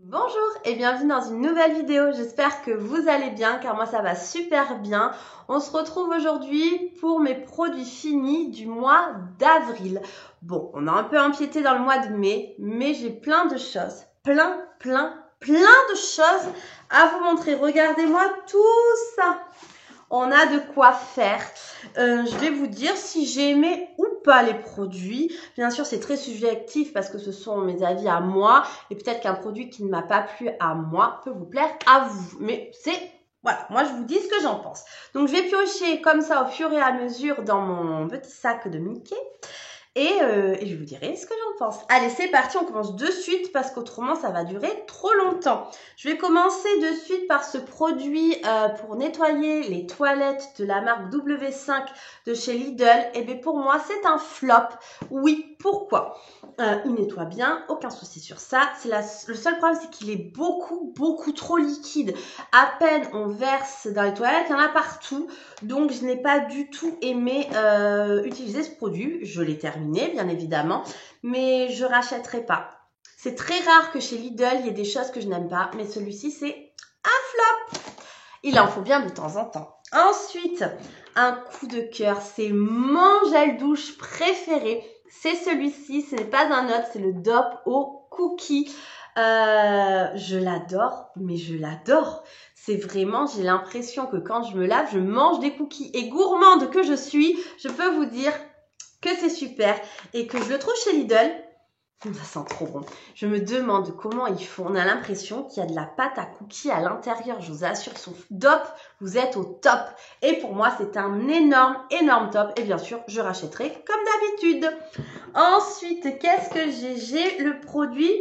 Bonjour et bienvenue dans une nouvelle vidéo, j'espère que vous allez bien car moi ça va super bien. On se retrouve aujourd'hui pour mes produits finis du mois d'avril. Bon, on a un peu empiété dans le mois de mai, mais j'ai plein de choses, plein de choses à vous montrer. Regardez-moi tout ça. On a de quoi faire. Je vais vous dire si j'ai aimé ou pas les produits. Bien sûr, c'est très subjectif parce que ce sont mes avis à moi. Et peut-être qu'un produit qui ne m'a pas plu à moi peut vous plaire à vous. Mais voilà, moi je vous dis ce que j'en pense. Donc je vais piocher comme ça au fur et à mesure dans mon petit sac de Mickey. Et je vous dirai ce que j'en pense. Allez, c'est parti, on commence de suite parce qu'autrement, ça va durer trop longtemps. Je vais commencer de suite par ce produit pour nettoyer les toilettes de la marque W5 de chez Lidl. Et bien pour moi, c'est un flop. Oui, pourquoi il nettoie bien, aucun souci sur ça. Le seul problème, c'est qu'il est beaucoup trop liquide. À peine on verse dans les toilettes, il y en a partout. Donc, je n'ai pas du tout aimé utiliser ce produit. Je l'ai terminé, bien évidemment, mais je rachèterai pas. C'est très rare que chez Lidl, il y ait des choses que je n'aime pas, mais celui-ci, c'est un flop. Il en faut bien de temps en temps. Ensuite, un coup de cœur, c'est mon gel douche préféré. C'est celui-ci, ce n'est pas un autre, c'est le DOP au cookie. Je l'adore, mais je l'adore. C'est vraiment, j'ai l'impression que quand je me lave, je mange des cookies. Et gourmande que je suis, je peux vous dire que c'est super. Et que je le trouve chez Lidl. Ça sent trop bon. Je me demande comment ils font. On a l'impression qu'il y a de la pâte à cookies à l'intérieur. Je vous assure, son DOP, vous êtes au top. Et pour moi, c'est un énorme top. Et bien sûr, je rachèterai comme d'habitude. Ensuite, qu'est-ce que j'ai? J'ai le produit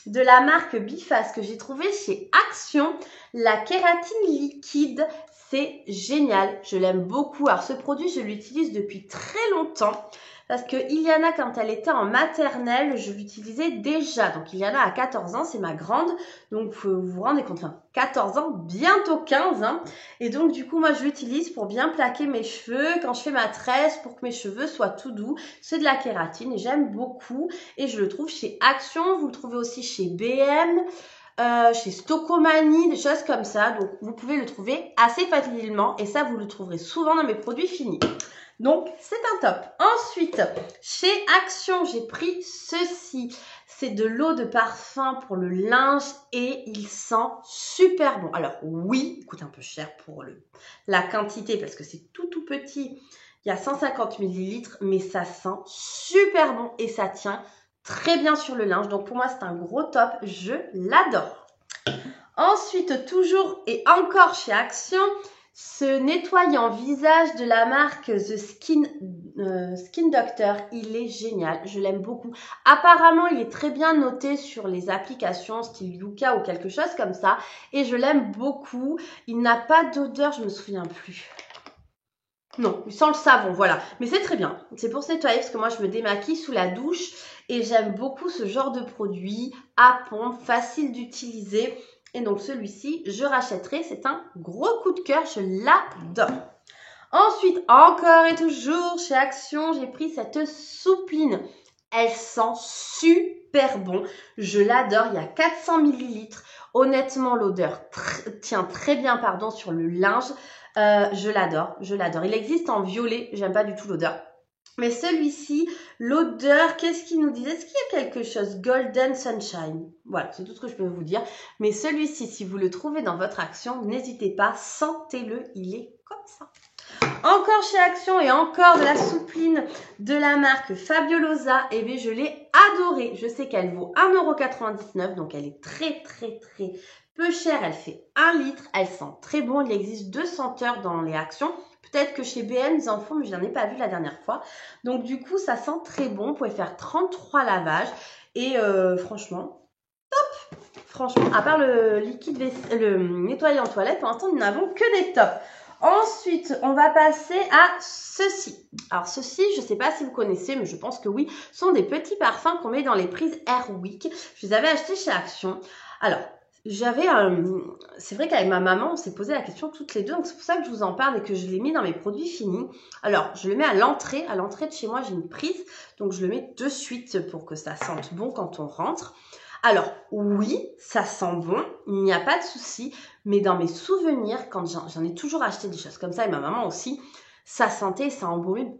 de la marque Biface que j'ai trouvé chez Action. La kératine liquide. C'est génial. Je l'aime beaucoup. Alors, ce produit, je l'utilise depuis très longtemps. Parce que Iliana, quand elle était en maternelle, je l'utilisais déjà. Donc, Iliana a 14 ans, c'est ma grande. Donc, vous vous rendez compte, 14 ans, bientôt 15. Hein. Et donc, du coup, moi, je l'utilise pour bien plaquer mes cheveux. Quand je fais ma tresse, pour que mes cheveux soient tout doux. C'est de la kératine et j'aime beaucoup. Et je le trouve chez Action. Vous le trouvez aussi chez BM. Chez Stocomanie, des choses comme ça. Donc, vous pouvez le trouver assez facilement. Et ça, vous le trouverez souvent dans mes produits finis. Donc, c'est un top. Ensuite, chez Action, j'ai pris ceci. C'est de l'eau de parfum pour le linge et il sent super bon. Alors, oui, il coûte un peu cher pour la quantité parce que c'est tout petit. Il y a 150 millilitres, mais ça sent super bon et ça tient très bien sur le linge. Donc, pour moi, c'est un gros top. Je l'adore. Ensuite, toujours et encore chez Action, ce nettoyant visage de la marque The Skin Doctor, il est génial, je l'aime beaucoup. Apparemment, il est très bien noté sur les applications style Yuka ou quelque chose comme ça. Et je l'aime beaucoup. Il n'a pas d'odeur, je me souviens plus. Non, il sent le savon, voilà. Mais c'est très bien. C'est pour se nettoyer parce que moi, je me démaquille sous la douche. Et j'aime beaucoup ce genre de produit à pompe, facile d'utiliser. Et donc celui-ci, je rachèterai. C'est un gros coup de cœur. Je l'adore. Ensuite, encore et toujours chez Action, j'ai pris cette soupline. Elle sent super bon. Je l'adore. Il y a 400 millilitres. Honnêtement, l'odeur tient très bien sur le linge. Je l'adore. Il existe en violet. J'aime pas du tout l'odeur. Mais celui-ci, l'odeur, qu'est-ce qu'il nous dit? Est-ce qu'il y a quelque chose? Golden Sunshine. Voilà, c'est tout ce que je peux vous dire. Mais celui-ci, si vous le trouvez dans votre Action, n'hésitez pas, sentez-le, il est comme ça. Encore chez Action et encore de la soupline de la marque Fabulosa. Et bien, je l'ai adorée. Je sais qu'elle vaut 1,99 €, donc elle est très peu chère. Elle fait 1 litre. Elle sent très bon. Il existe 2 senteurs dans les Actions. Peut-être que chez BM, ils en font, mais je n'en ai pas vu la dernière fois. Donc, du coup, ça sent très bon. Vous pouvez faire 33 lavages. Et franchement, top! Franchement, à part le nettoyant en toilette, pour l'instant, nous n'avons que des tops. Ensuite, on va passer à ceci. Alors, ceci, je ne sais pas si vous connaissez, mais je pense que oui, sont des petits parfums qu'on met dans les prises Airwick. Je les avais achetés chez Action. Alors, c'est vrai qu'avec ma maman, on s'est posé la question toutes les deux, donc c'est pour ça que je vous en parle et que je l'ai mis dans mes produits finis. Alors, je le mets à l'entrée de chez moi, j'ai une prise, donc je le mets de suite pour que ça sente bon quand on rentre. Alors, oui, ça sent bon, il n'y a pas de souci, mais dans mes souvenirs, quand j'en ai toujours acheté des choses comme ça, et ma maman aussi, ça sentait, ça embaumait,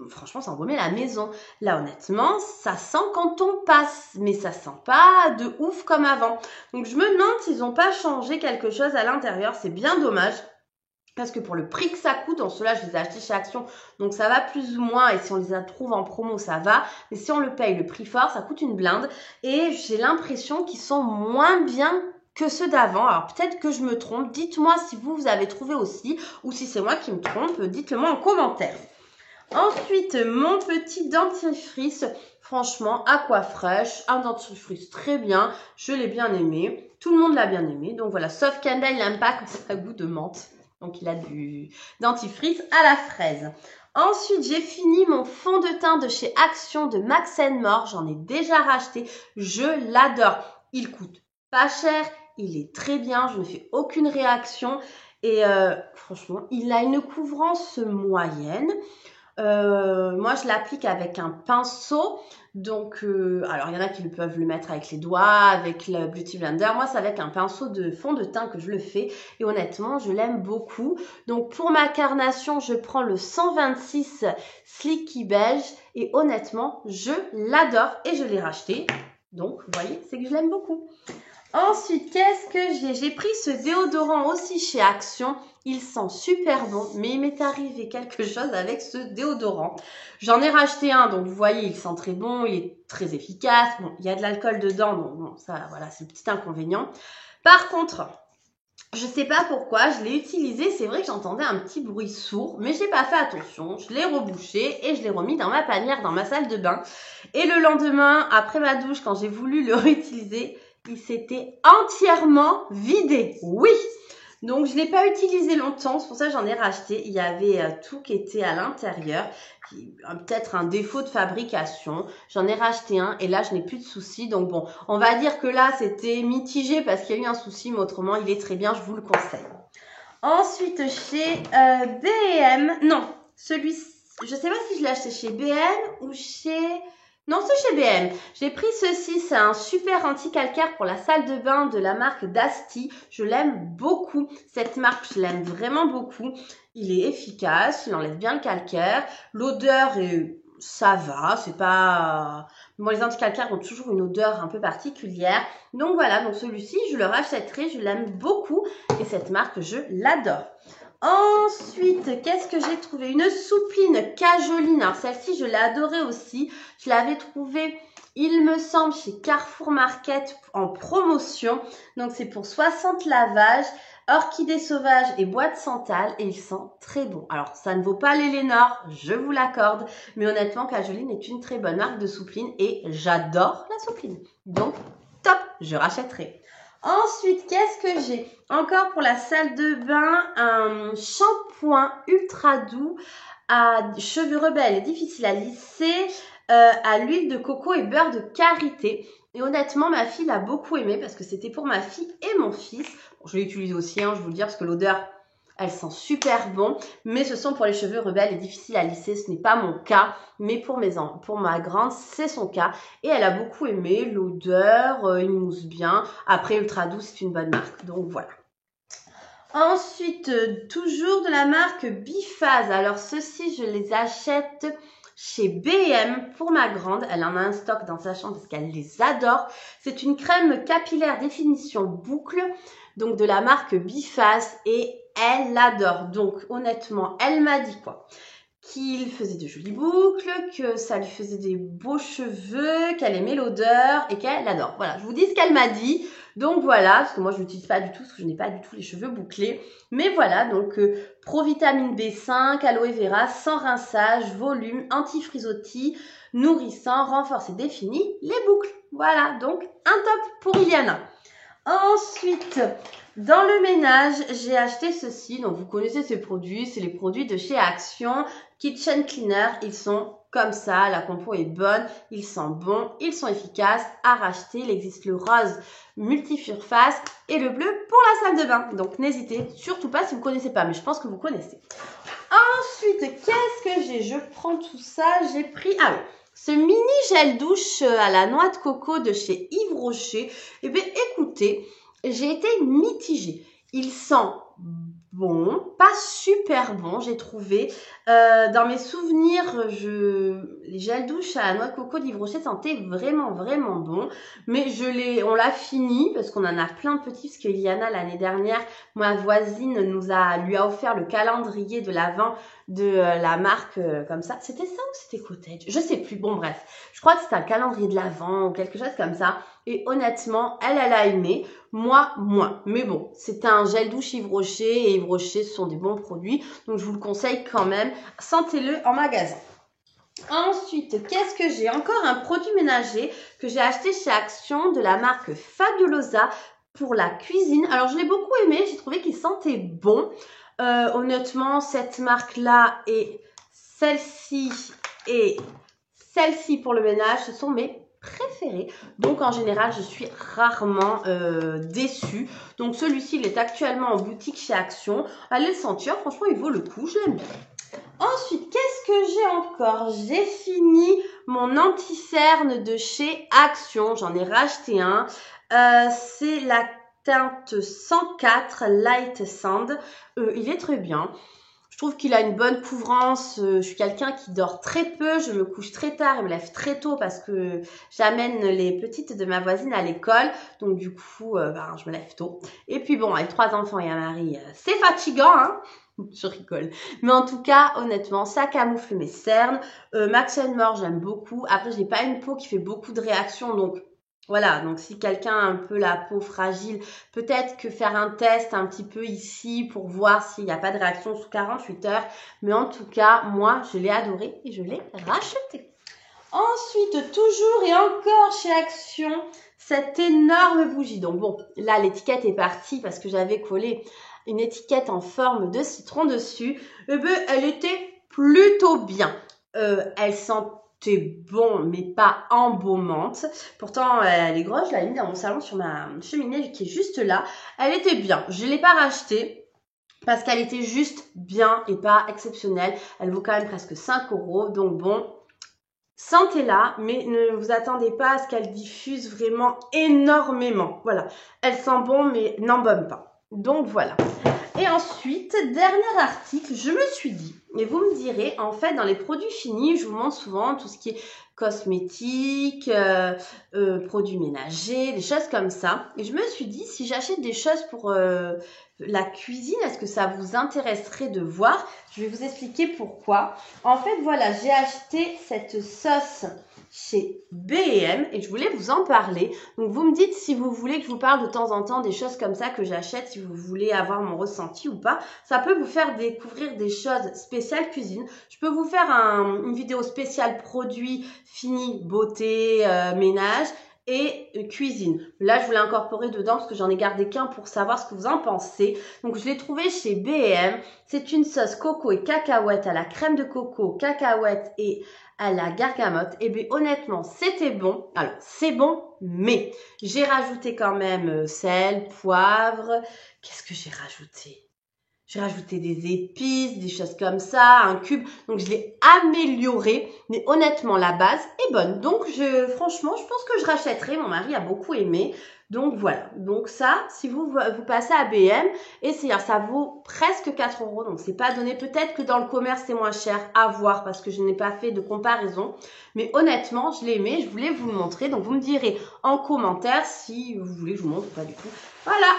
franchement, ça embaumait la maison. Là, honnêtement, ça sent quand on passe, mais ça sent pas de ouf comme avant. Donc, je me demande s'ils n'ont pas changé quelque chose à l'intérieur, c'est bien dommage. Parce que pour le prix que ça coûte, dans ceux-là, je les ai achetés chez Action, donc ça va plus ou moins, et si on les trouve en promo, ça va. Mais si on le paye le prix fort, ça coûte une blinde, et j'ai l'impression qu'ils sont moins bien que ceux d'avant. Alors peut-être que je me trompe, dites-moi si vous avez trouvé aussi, ou si c'est moi qui me trompe, dites-le moi en commentaire. Ensuite, mon petit dentifrice, franchement, Aquafresh, un dentifrice très bien, je l'ai bien aimé, tout le monde l'a bien aimé, donc voilà, sauf Kendall, il n'aime pas quand ça a goût de menthe. Donc, il a du dentifrice à la fraise. Ensuite, j'ai fini mon fond de teint de chez Action de Max More. J'en ai déjà racheté. Je l'adore. Il coûte pas cher. Il est très bien. Je ne fais aucune réaction. Et franchement, il a une couvrance moyenne. Moi, je l'applique avec un pinceau. Donc, alors, il y en a qui peuvent le mettre avec les doigts, avec le Beauty Blender. Moi, c'est avec un pinceau de fond de teint que je le fais. Et honnêtement, je l'aime beaucoup. Donc, pour ma carnation, je prends le 126 Slicky Beige. Et honnêtement, je l'adore et je l'ai racheté. Donc, vous voyez, c'est que je l'aime beaucoup. Ensuite, qu'est-ce que j'ai? J'ai pris ce déodorant aussi chez Action. Il sent super bon, mais il m'est arrivé quelque chose avec ce déodorant. J'en ai racheté un, donc vous voyez, il sent très bon, il est très efficace. Bon, il y a de l'alcool dedans, donc bon, ça, voilà, c'est le petit inconvénient. Par contre, je sais pas pourquoi, je l'ai utilisé, c'est vrai que j'entendais un petit bruit sourd, mais j'ai pas fait attention, je l'ai rebouché et je l'ai remis dans ma panière, dans ma salle de bain. Et le lendemain, après ma douche, quand j'ai voulu le réutiliser, il s'était entièrement vidé. Oui! Donc, je ne l'ai pas utilisé longtemps, c'est pour ça que j'en ai racheté. Il y avait tout qui était à l'intérieur, peut-être un défaut de fabrication. J'en ai racheté un et là, je n'ai plus de soucis. Donc bon, on va dire que là, c'était mitigé parce qu'il y a eu un souci, mais autrement, il est très bien, je vous le conseille. Ensuite, chez B&M, non, celui-ci, je ne sais pas si je l'ai acheté chez B&M ou chez... Non, c'est chez B&M. J'ai pris ceci, c'est un super anti-calcaire pour la salle de bain de la marque Dasti. Je l'aime beaucoup. Cette marque, je l'aime vraiment beaucoup. Il est efficace, il enlève bien le calcaire. L'odeur ça va, c'est pas... Bon, les anti-calcaires ont toujours une odeur un peu particulière. Donc voilà, donc celui-ci, je le rachèterai, je l'aime beaucoup. Et cette marque, je l'adore. Ensuite, qu'est-ce que j'ai trouvé? Une soupline Cajoline. Alors celle-ci, je l'ai adorée aussi. Je l'avais trouvée, il me semble, chez Carrefour Market en promotion. Donc c'est pour 60 lavages, orchidée sauvage et bois de santal. Et il sent très bon. Alors ça ne vaut pas les Lénore, je vous l'accorde. Mais honnêtement, Cajoline est une très bonne marque de soupline et j'adore la soupline. Donc top, je rachèterai. Ensuite, qu'est-ce que j'ai? Encore pour la salle de bain, un shampoing ultra doux à cheveux rebelles et difficile à lisser, à l'huile de coco et beurre de karité. Et honnêtement, ma fille l'a beaucoup aimé parce que c'était pour ma fille et mon fils. Bon, je l'ai utilisé aussi, je vous le dire, parce que l'odeur... Elle sent super bon, mais ce sont pour les cheveux rebelles et difficiles à lisser. Ce n'est pas mon cas, mais pour ma grande, c'est son cas. Et elle a beaucoup aimé l'odeur, il mousse bien. Après, Ultra Doux, c'est une bonne marque, donc voilà. Ensuite, toujours de la marque Biphase. Alors, ceux-ci, je les achète chez B&M pour ma grande. Elle en a un stock dans sa chambre parce qu'elle les adore. C'est une crème capillaire définition boucle, donc de la marque Biphase, et elle l'adore. Donc honnêtement, elle m'a dit quoi? Qu'il faisait de jolies boucles, que ça lui faisait des beaux cheveux, qu'elle aimait l'odeur et qu'elle l'adore. Voilà, je vous dis ce qu'elle m'a dit. Donc voilà, parce que moi je l'utilise pas du tout, parce que je n'ai pas du tout les cheveux bouclés. Mais voilà, donc provitamine B5, aloe vera, sans rinçage, volume, anti-frisottis, nourrissant, renforce et définit les boucles. Voilà, donc un top pour Iliana. Ensuite, dans le ménage, j'ai acheté ceci. Donc, vous connaissez ces produits. C'est les produits de chez Action. Kitchen Cleaner. Ils sont comme ça. La compo est bonne. Ils sentent bon. Ils sont efficaces à racheter. Il existe le rose multisurface et le bleu pour la salle de bain. Donc, n'hésitez surtout pas si vous ne connaissez pas. Mais je pense que vous connaissez. Ensuite, qu'est-ce que j'ai? Je prends tout ça. J'ai pris... Ah oui. ce mini gel douche à la noix de coco de chez Yves Rocher. Eh bien, écoutez, j'ai été mitigée. Il sent bon, pas super bon, j'ai trouvé. Dans mes souvenirs, les gels douche à la noix de coco d'Yves Rocher sentaient vraiment, vraiment bon. Mais on l'a fini parce qu'on en a plein de petits. Parce que Iliana, l'année dernière, ma voisine lui a offert le calendrier de l'Avent de la marque comme ça. C'était ça ou c'était Cottage? Je sais plus. Bon, bref. Je crois que c'était un calendrier de l'Avent ou quelque chose comme ça. Et honnêtement, elle a aimé. Moi, moins. Mais bon, c'était un gel douche Yves Rocher et Yves Rocher, ce sont des bons produits. Donc, je vous le conseille quand même. Sentez-le en magasin. Ensuite, qu'est-ce que j'ai? Encore un produit ménager que j'ai acheté chez Action de la marque Fabulosa pour la cuisine. Alors, je l'ai beaucoup aimé. J'ai trouvé qu'il sentait bon. Honnêtement, cette marque-là et celle-ci pour le ménage, ce sont mes préférés. Donc, en général, je suis rarement déçue. Donc, celui-ci, il est actuellement en boutique chez Action. Allez le sentir. Franchement, il vaut le coup. Je l'aime bien. Ensuite, qu'est-ce que j'ai encore? J'ai fini mon anti-cerne de chez Action. J'en ai racheté un. C'est la teinte 104 Light Sand. Il est très bien. Je trouve qu'il a une bonne couvrance. Je suis quelqu'un qui dort très peu. Je me couche très tard et me lève très tôt parce que j'amène les petites de ma voisine à l'école. Donc du coup, je me lève tôt. Et puis bon, avec 3 enfants et un mari, c'est fatigant, hein. Je rigole. Mais en tout cas, honnêtement, ça camoufle mes cernes. Max & More, j'aime beaucoup. Après, je n'ai pas une peau qui fait beaucoup de réactions. Donc, voilà. Donc, si quelqu'un a un peu la peau fragile, peut-être que faire un test un petit peu ici pour voir s'il n'y a pas de réaction sous 48 heures. Mais en tout cas, moi, je l'ai adoré et je l'ai racheté. Ensuite, toujours et encore chez Action, cette énorme bougie. Donc bon, là, l'étiquette est partie parce que j'avais collé une étiquette en forme de citron dessus. Eh bien, elle était plutôt bien. Elle sentait bon, mais pas embaumante. Pourtant, elle est grosse. Je l'ai mis dans mon salon sur ma cheminée qui est juste là. Elle était bien. Je ne l'ai pas rachetée parce qu'elle était juste bien et pas exceptionnelle. Elle vaut quand même presque 5 €. Donc bon, sentez-la, mais ne vous attendez pas à ce qu'elle diffuse vraiment énormément. Voilà, elle sent bon, mais n'embaume pas. Donc voilà. Et ensuite, dernier article, je me suis dit, et vous me direz, en fait, dans les produits finis, je vous montre souvent tout ce qui est cosmétiques, produits ménagers, des choses comme ça. Et je me suis dit, si j'achète des choses pour la cuisine, est-ce que ça vous intéresserait de voir? Je vais vous expliquer pourquoi. En fait, voilà, j'ai acheté cette sauce chez B&M et je voulais vous en parler. Donc, vous me dites si vous voulez que je vous parle de temps en temps des choses comme ça que j'achète, si vous voulez avoir mon ressenti ou pas. Ça peut vous faire découvrir des choses spéciales cuisine. Je peux vous faire une vidéo spéciale produits finis, beauté, ménage et cuisine. Là, je voulais incorporer dedans parce que j'en ai gardé qu'un pour savoir ce que vous en pensez. Donc, je l'ai trouvé chez B&M. C'est une sauce coco et cacahuète à la crème de coco, cacahuète et à la bergamote. Et bien, honnêtement, c'était bon. Alors, c'est bon, mais j'ai rajouté quand même sel, poivre. Qu'est-ce que j'ai rajouté? J'ai rajouté des épices, des choses comme ça, un cube. Donc, je l'ai amélioré. Mais honnêtement, la base est bonne. Donc, franchement, je pense que je rachèterai. Mon mari a beaucoup aimé. Donc, voilà. Donc, ça, si vous passez à B&M, essayez. Ça vaut presque 4 €. Donc, c'est pas donné. Peut-être que dans le commerce, c'est moins cher à voir parce que je n'ai pas fait de comparaison. Mais honnêtement, je l'ai aimé. Je voulais vous le montrer. Donc, vous me direz en commentaire si vous voulez que je vous montre ou pas du tout. Voilà.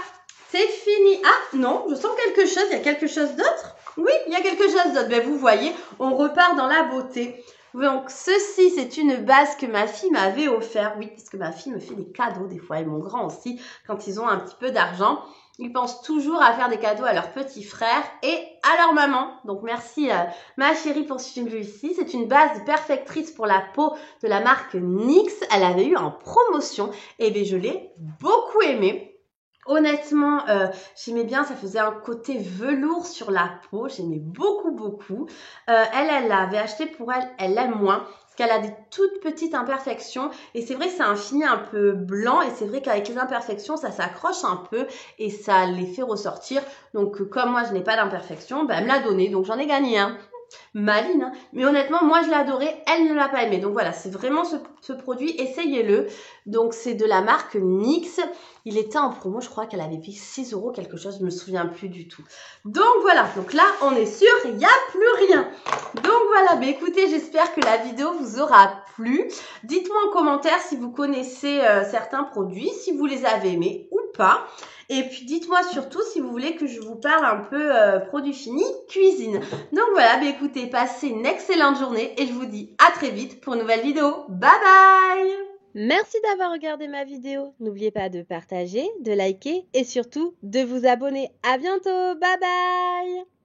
C'est fini. Ah non, je sens quelque chose. Il y a quelque chose d'autre? Oui, il y a quelque chose d'autre. Ben, vous voyez, on repart dans la beauté. Donc, ceci, c'est une base que ma fille m'avait offert. Oui, parce que ma fille me fait des cadeaux des fois. Et mon grand aussi, quand ils ont un petit peu d'argent. Ils pensent toujours à faire des cadeaux à leurs petits frères et à leur maman. Donc, merci ma chérie pour celui-ci. C'est une base perfectrice pour la peau de la marque NYX. Elle avait eu en promotion. Et bien, je l'ai beaucoup aimée. Honnêtement, j'aimais bien, ça faisait un côté velours sur la peau, j'aimais beaucoup, beaucoup. Elle l'avait acheté pour elle, elle l'aime moins, parce qu'elle a des toutes petites imperfections. Et c'est vrai que c'est un fini un peu blanc, et c'est vrai qu'avec les imperfections, ça s'accroche un peu, et ça les fait ressortir. Donc, comme moi, je n'ai pas d'imperfections, ben, elle me l'a donné, donc j'en ai gagné un. Maline, hein. Mais honnêtement, moi je l'ai adoré, elle ne l'a pas aimé. Donc voilà, c'est vraiment ce produit, essayez-le. Donc c'est de la marque NYX. Il était en promo, je crois qu'elle avait payé 6 € quelque chose, je me souviens plus du tout. Donc voilà, donc là on est sûr, il n'y a plus rien. Donc voilà, bah écoutez, j'espère que la vidéo vous aura plu. Dites-moi en commentaire si vous connaissez certains produits, si vous les avez aimés ou pas. Et puis dites-moi surtout si vous voulez que je vous parle un peu produits finis, cuisine. Donc voilà, bah écoutez, passez une excellente journée et je vous dis à très vite pour une nouvelle vidéo. Bye bye! Merci d'avoir regardé ma vidéo. N'oubliez pas de partager, de liker et surtout de vous abonner. À bientôt. Bye bye!